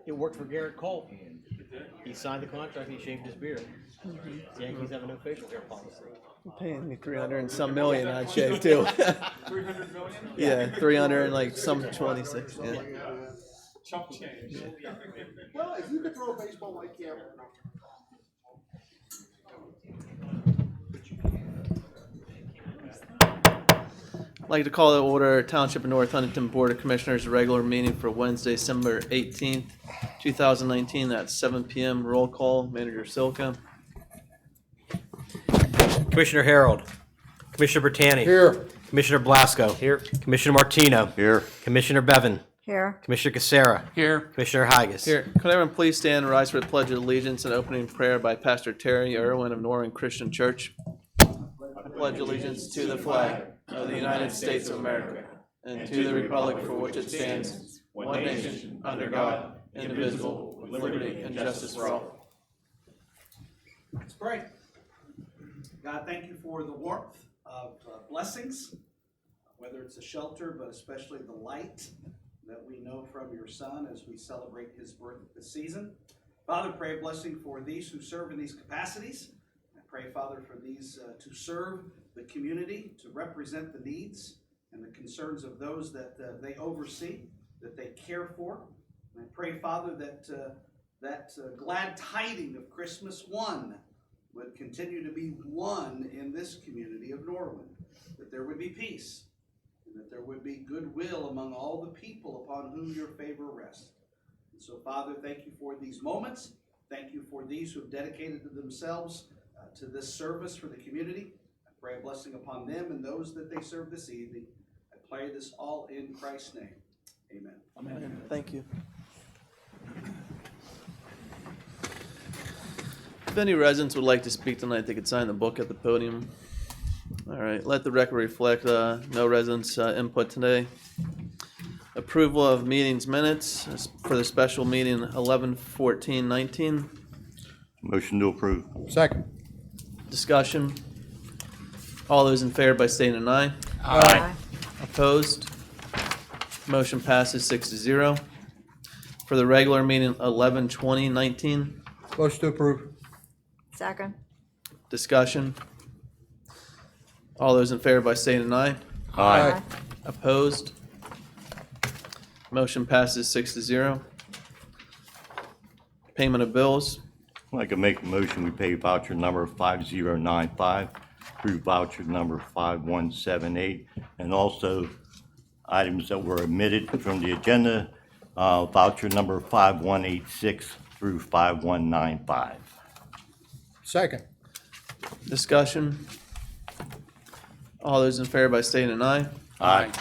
It worked for Garrett Cole. He signed the contract. He shaved his beard. The Yankees have a no facial hair policy. Paying me 300 and some million, I'd shave too. 300 million? Yeah, 300 and like some 26. Yeah. Chump change. Well, if you could throw a baseball like him. I'd like to call to order Township of North Huntington Board of Commissioners regular meeting for Wednesday, December 18th, 2019 at 7 p.m. Roll call. Manager Silka. Commissioner Harold. Commissioner Bertani. Here. Commissioner Blasco. Here. Commissioner Martino. Here. Commissioner Bevan. Here. Commissioner Casera. Here. Commissioner Haggis. Here, could everyone please stand and rise for the Pledge of Allegiance and opening prayer by Pastor Terry Irwin of Norwin Christian Church. I pledge allegiance to the flag of the United States of America and to the republic for which it stands, one nation, under God, indivisible, with liberty and justice for all. Let's pray. God, thank you for the warmth of blessings, whether it's a shelter, but especially the light that we know from your Son as we celebrate his birth this season. Father, pray a blessing for these who serve in these capacities. I pray, Father, for these to serve the community, to represent the needs and the concerns of those that they oversee, that they care for. And I pray, Father, that glad tiding of Christmas one would continue to be one in this community of Norwin, that there would be peace, and that there would be goodwill among all the people upon whom your favor rests. And so, Father, thank you for these moments. Thank you for these who have dedicated themselves to this service for the community. I pray a blessing upon them and those that they serve this evening. I pray this all in Christ's name. Amen. Amen. Thank you. If any residents would like to speak tonight, they could sign the book at the podium. All right, let the record reflect no residents' input today. Approval of meetings minutes for the special meeting 11/14/19. Motion to approve. Second. Discussion. All those in favor by stating an aye. Aye. Opposed? Motion passes 6-0. For the regular meeting 11/20/19. Motion to approve. Second. Discussion. All those in favor by stating an aye. Aye. Opposed? Motion passes 6-0. Payment of bills. I'd like to make a motion, we pay voucher number 5095 through voucher number 5178, and also items that were omitted from the agenda, voucher number 5186 through 5195. Second. Discussion. All those in favor by stating an aye. Aye.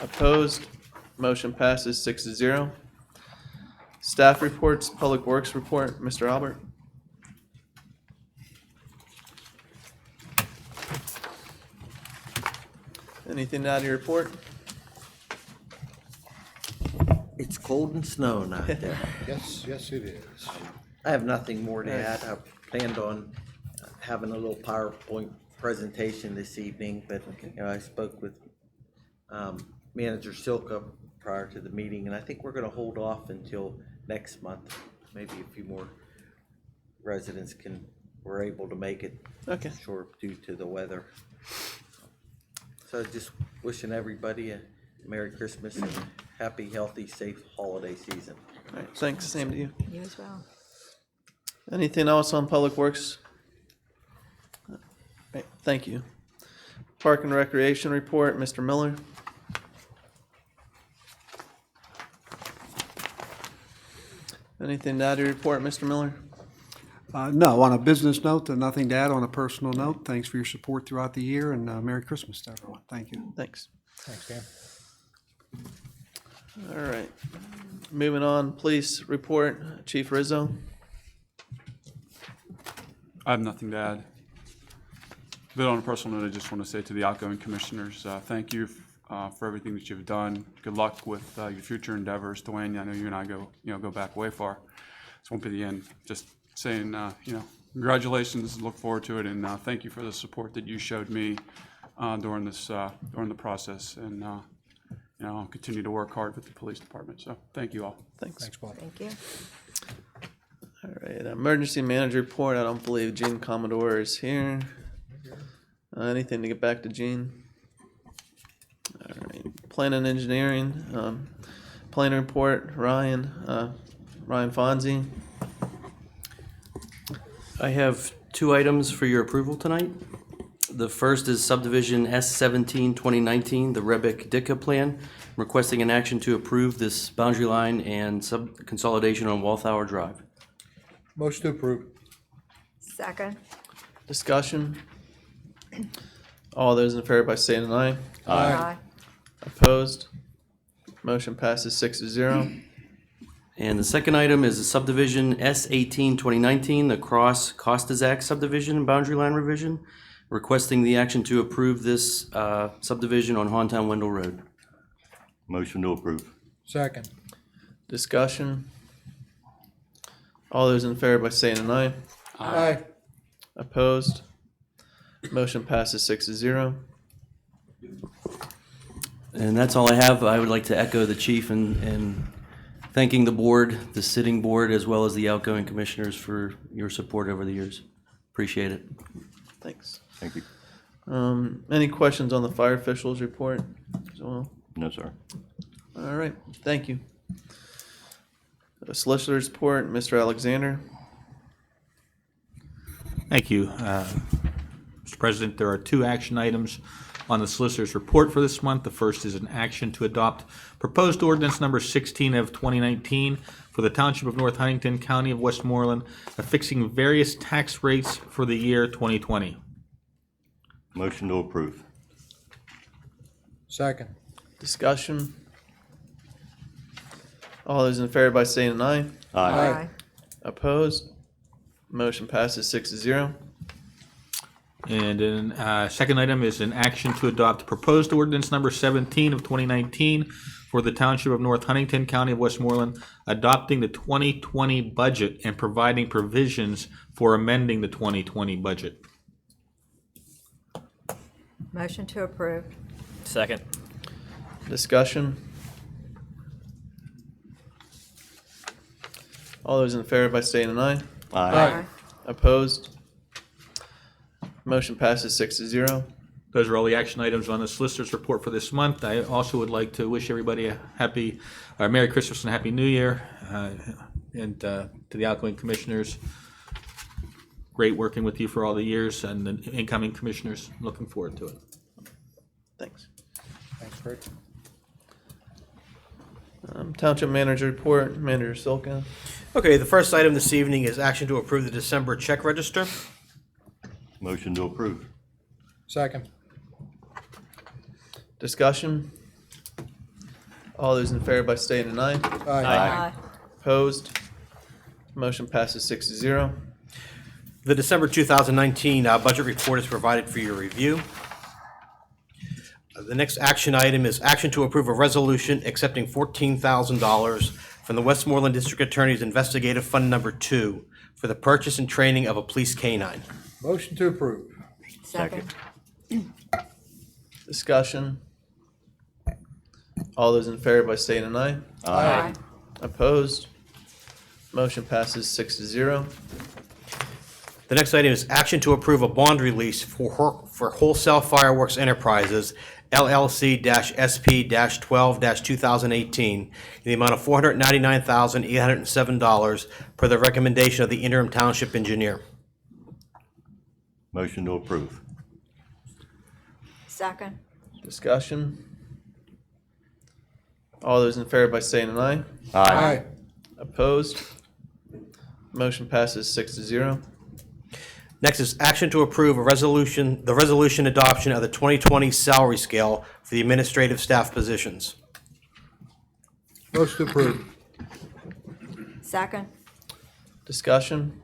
Opposed? Motion passes 6-0. Staff reports, Public Works report, Mr. Albert. Anything out of your report? It's cold and snowing out there. Yes, yes it is. I have nothing more to add. I planned on having a little PowerPoint presentation this evening, but I spoke with Manager Silka prior to the meeting, and I think we're going to hold off until next month. Maybe a few more residents were able to make it, Okay. sure, due to the weather. So just wishing everybody a Merry Christmas and happy, healthy, safe holiday season. All right, thanks. Same to you. You as well. Anything else on Public Works? All right, thank you. Park and Recreation report, Mr. Miller. Anything to add to your report, Mr. Miller? No, on a business note, nothing to add. On a personal note, thanks for your support throughout the year, and Merry Christmas to everyone. Thank you. Thanks. Thanks, Dan. All right. Moving on, police report, Chief Rizzo. I have nothing to add. But on a personal note, I just want to say to the outgoing commissioners, thank you for everything that you've done. Good luck with your future endeavors. Dwayne, I know you and I go back way far. This won't be the end. Just saying, Congratulations, look forward to it, and thank you for the support that you showed me during the process, and I'll continue to work hard with the police department, so thank you all. Thanks. Thanks, Bob. Thank you. All right, emergency manager report. I don't believe Gene Commodore is here. Anything to get back to Gene? All right, plan and engineering, plan report, Ryan Fonzie. I have two items for your approval tonight. The first is subdivision S17 2019, the Rebec-Ditka plan, requesting an action to approve this boundary line and sub-consolidation on Walthour Drive. Motion to approve. Second. Discussion. All those in favor by saying an aye. Aye. Opposed? Motion passes 6-0. And the second item is a subdivision S18 2019, the Cross Costazak subdivision and boundary line revision, requesting the action to approve this subdivision on Hawntown Wendell Road. Motion to approve. Second. Discussion. All those in favor by saying an aye. Aye. Opposed? Motion passes 6-0. And that's all I have. I would like to echo the chief and thanking the board, the sitting board, as well as the outgoing commissioners for your support over the years. Appreciate it. Thanks. Thank you. Any questions on the fire officials report as well? No, sir. All right, thank you. The solicitor's report, Mr. Alexander. Thank you. Mr. President, there are two action items on the solicitor's report for this month. The first is an action to adopt proposed ordinance number 16 of 2019 for the Township of North Huntington, County of Westmoreland, affixing various tax rates for the year 2020. Motion to approve. Second. Discussion. All those in favor by saying an aye. Aye. Opposed? Motion passes 6-0. And then second item is an action to adopt proposed ordinance number 17 of 2019 for the Township of North Huntington, County of Westmoreland, adopting the 2020 budget and providing provisions for amending the 2020 budget. Motion to approve. Second. Discussion. All those in favor by saying an aye. Aye. Opposed? Motion passes 6-0. Those are all the action items on the solicitor's report for this month. I also would like to wish everybody a Merry Christmas and Happy New Year, and to the outgoing commissioners. Great working with you for all the years, and the incoming commissioners. Looking forward to it. Thanks. Thanks, Craig. Township manager report, Manager Silka. Okay, the first item this evening is action to approve the December check register. Motion to approve. Second. Discussion. All those in favor by saying an aye. Aye. Opposed? Motion passes 6-0. The December 2019 budget report is provided for your review. The next action item is action to approve a resolution accepting $14,000 from the Westmoreland District Attorney's Investigative Fund Number 2 for the purchase and training of a police canine. Motion to approve. Second. Discussion. All those in favor by saying an aye. Aye. Opposed? Motion passes 6-0. The next item is action to approve a bond release for Wholesale Fireworks Enterprises, LLC-SP-12-2018, in the amount of $499,807 per the recommendation of the interim township engineer. Motion to approve. Second. Discussion. All those in favor by saying an aye. Aye. Opposed? Motion passes 6-0. Next is action to approve the resolution adoption of the 2020 salary scale for the administrative staff positions. Motion to approve. Second. Discussion.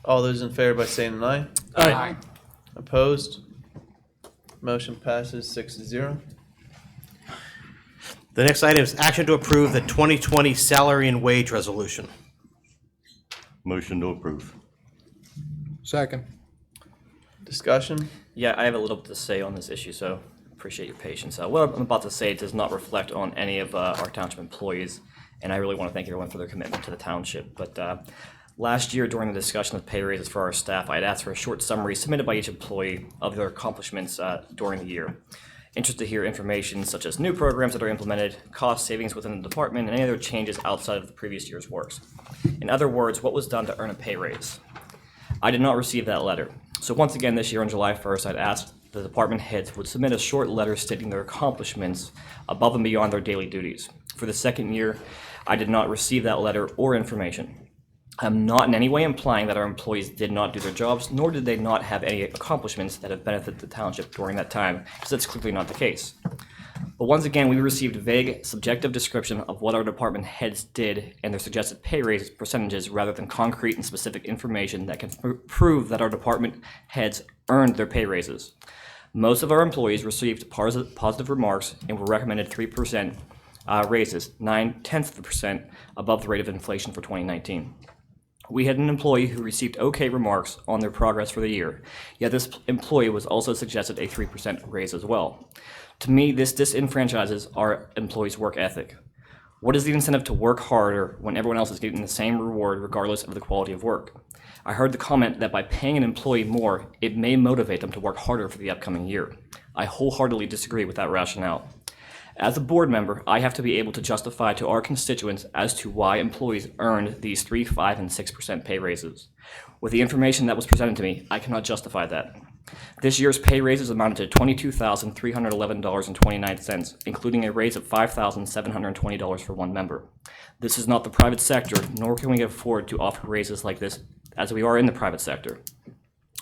All those in favor by saying an aye. Aye. Opposed? Motion passes 6-0. The next item is action to approve the 2020 salary and wage resolution. Motion to approve. Second. Discussion? Yeah, I have a little bit to say on this issue, so appreciate your patience. What I'm about to say does not reflect on any of our township employees, and I really want to thank everyone for their commitment to the township. But last year, during the discussion of pay raises for our staff, I had asked for a short summary submitted by each employee of their accomplishments during the year. Interested to hear information such as new programs that are implemented, cost savings within the department, and any other changes outside of the previous year's works. In other words, what was done to earn a pay raise? I did not receive that letter. So once again, this year on July 1st, I'd asked the department heads would submit a short letter stating their accomplishments above and beyond their daily duties. For the second year, I did not receive that letter or information. I'm not in any way implying that our employees did not do their jobs, nor did they not have any accomplishments that have benefited the township during that time, because that's clearly not the case. But once again, we received a vague, subjective description of what our department heads did and their suggested pay raise percentages rather than concrete and specific information that can prove that our department heads earned their pay raises. Most of our employees received positive remarks and were recommended 3% raises, 0.9% above the rate of inflation for 2019. We had an employee who received okay remarks on their progress for the year, yet this employee was also suggested a 3% raise as well. To me, this disenfranchises our employees' work ethic. What is the incentive to work harder when everyone else is getting the same reward regardless of the quality of work? I heard the comment that by paying an employee more, it may motivate them to work harder for the upcoming year. I wholeheartedly disagree with that rationale. As a board member, I have to be able to justify to our constituents as to why employees earned these 3%, 5%, and 6% pay raises. With the information that was presented to me, I cannot justify that. This year's pay raises amounted to $22,311.29, including a raise of $5,720 for one member. This is not the private sector, nor can we afford to offer raises like this as we are in the private sector.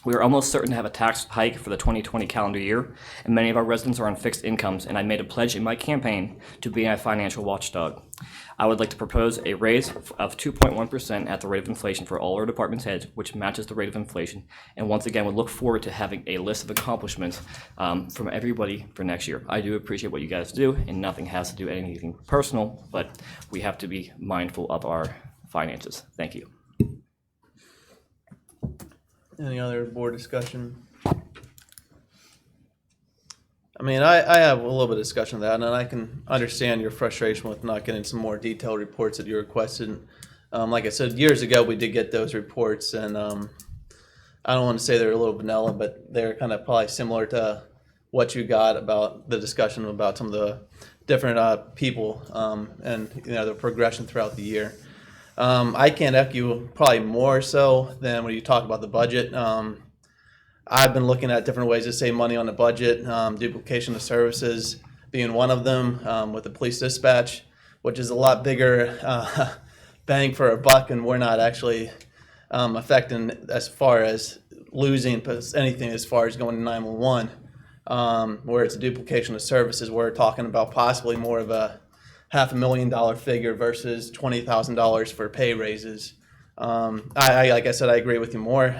We are almost certain to have a tax hike for the 2020 calendar year, and many of our residents are on fixed incomes, and I made a pledge in my campaign to be a financial watchdog. I would like to propose a raise of 2.1% at the rate of inflation for all our department heads, which matches the rate of inflation, and once again, would look forward to having a list of accomplishments from everybody for next year. I do appreciate what you guys do, and nothing has to do with anything personal, but we have to be mindful of our finances. Thank you. Any other board discussion? I mean, I have a little bit of discussion of that, and I can understand your frustration with not getting some more detailed reports that you requested. Like I said, years ago, we did get those reports, and I don't want to say they're a little vanilla, but they're kind of probably similar to what you got about the discussion about some of the different people and the progression throughout the year. I can't echo probably more so than when you talk about the budget. I've been looking at different ways to save money on the budget, duplication of services being one of them with the police dispatch, which is a lot bigger bang for a buck, and we're not actually affecting as far as losing anything as far as going to 911. Where it's a duplication of services, we're talking about possibly more of a $500,000 figure versus $20,000 for pay raises. Like I said, I agree with you more.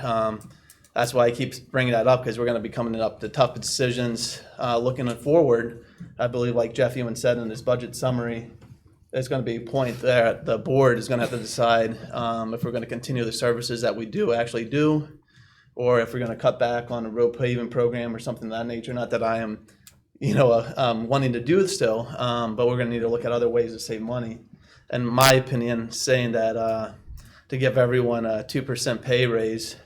That's why I keep bringing that up, because we're going to be coming up to tough decisions looking forward. I believe, like Jeff even said in his budget summary, there's going to be a point there the board is going to have to decide if we're going to continue the services that we do actually do, or if we're going to cut back on a road paving program or something of that nature. Not that I am wanting to do it still, but we're going to need to look at other ways to save money. In my opinion, saying that to give everyone a 2% pay raise,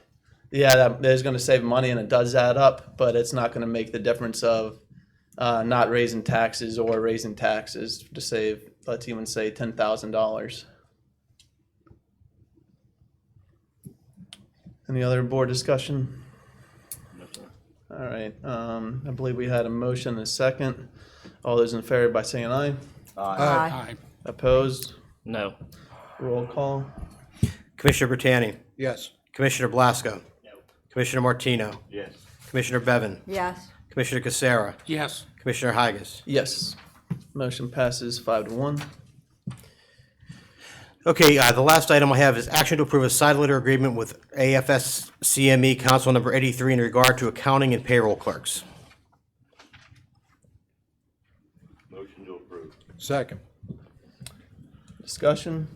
that is going to save money, and it does add up, but it's not going to make the difference of not raising taxes or raising taxes to save, let's even say, $10,000. Any other board discussion? All right, I believe we had a motion and a second. All those in favor by saying aye. Aye. Opposed? No. Roll call. Commissioner Bertani, Yes. Commissioner Blasco. Commissioner Martino, Yes. Commissioner Bevan, Yes. Commissioner Casera, Yes. Commissioner Hagas. Yes. Motion passes 5-1. Okay, the last item I have is action to approve a side letter agreement with AFS CME Council Number 83 in regard to accounting and payroll clerks. Motion to approve. Second. Discussion.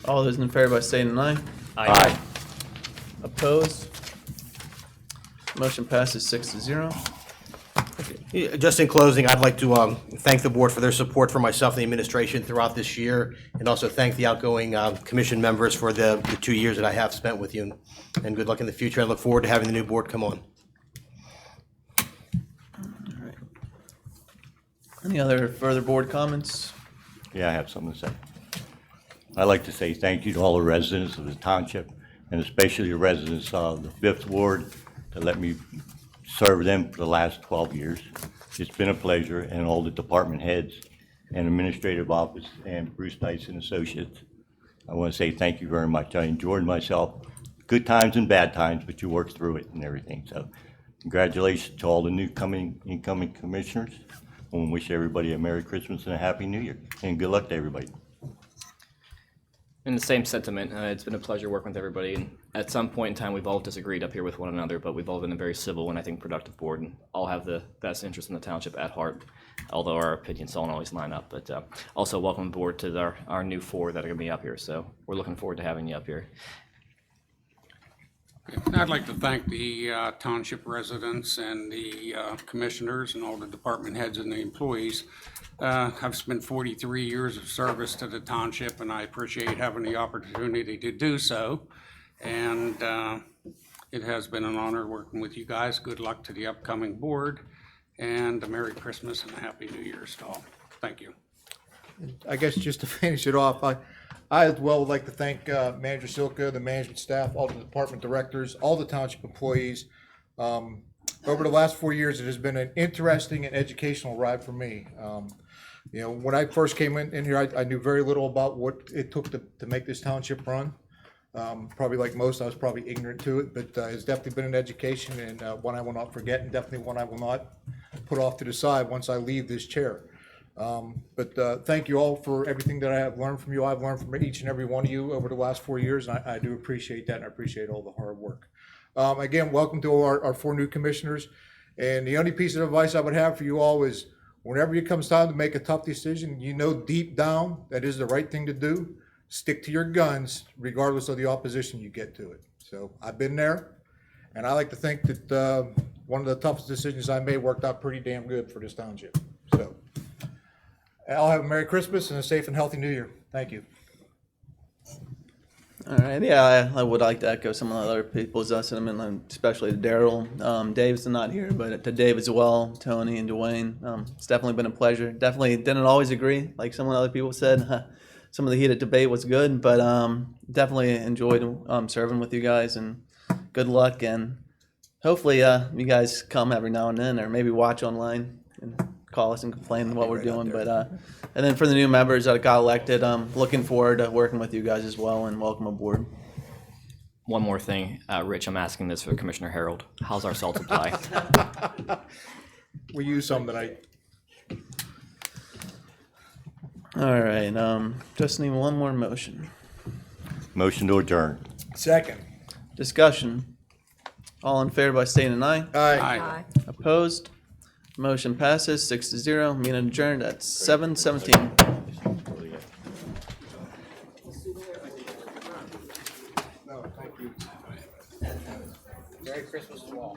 All those in favor by saying aye. Aye. Opposed? Motion passes 6-0. Yeah, just in closing, I'd like to thank the board for their support for myself and the administration throughout this year, and also thank the outgoing commission members for the 2 years that I have spent with you. And good luck in the future. I look forward to having the new board come on. Any other further board comments? Yeah, I have something to say. I'd like to say thank you to all the residents of the township, and especially the residents of the Fifth Ward, to let me serve them for the last 12 years. It's been a pleasure, and all the department heads and administrative office and Bruce Dyson Associates. I want to say thank you very much. I enjoyed myself, good times and bad times, but you worked through it and everything. So congratulations to all the new incoming commissioners. I want to wish everybody a Merry Christmas and a Happy New Year, and good luck to everybody. In the same sentiment, it's been a pleasure working with everybody. And at some point in time, we've all disagreed up here with one another, but we've all been a very civil and I think productive board, and all have the best interest in the township at heart, although our opinions don't always line up. But also welcome aboard to our new four that are going to be up here. So we're looking forward to having you up here. I'd like to thank the township residents and the commissioners and all the department heads and the employees. I've spent 43 years of service to the township, and I appreciate having the opportunity to do so. And it has been an honor working with you guys. Good luck to the upcoming board, and a Merry Christmas and a Happy New Year's to all. Thank you. I guess just to finish it off, I as well would like to thank Manager Silka, the management staff, all the department directors, all the township employees. Over the last 4 years, it has been an interesting and educational ride for me. You know, when I first came in here, I knew very little about what it took to make this township run. Probably like most, I was probably ignorant to it, but it's definitely been an education, and one I will not forget, and definitely one I will not put off to the side once I leave this chair. But thank you all for everything that I have learned from you. I've learned from each and every one of you over the last 4 years, and I do appreciate that, and I appreciate all the hard work. Again, welcome to our four new commissioners. And the only piece of advice I would have for you all is whenever it comes time to make a tough decision, you know deep down that is the right thing to do. Stick to your guns regardless of the opposition you get to it. So I've been there, and I like to think that one of the toughest decisions I made worked out pretty damn good for this township. So I'll have a Merry Christmas and a safe and healthy New Year. Thank you. All right, yeah, I would like to echo some of the other people's sentiment, especially to Daryl. Dave's not here, but to Dave as well, Tony and Dwayne. It's definitely been a pleasure. Definitely didn't always agree, like some of the other people said. Some of the heated debate was good, but definitely enjoyed serving with you guys, and good luck. And hopefully you guys come every now and then, or maybe watch online and call us and complain what we're doing. But and then for the new members that got elected, looking forward to working with you guys as well, and welcome aboard. One more thing, Rich, I'm asking this for Commissioner Harold. How's our salt supply? We use some tonight. All right, just need one more motion. Motion to adjourn. Second. Discussion. All in favor by saying an aye. Aye. Opposed? Motion passes 6-0. Meeting adjourned at 7:17. No, thank you. Merry Christmas to all.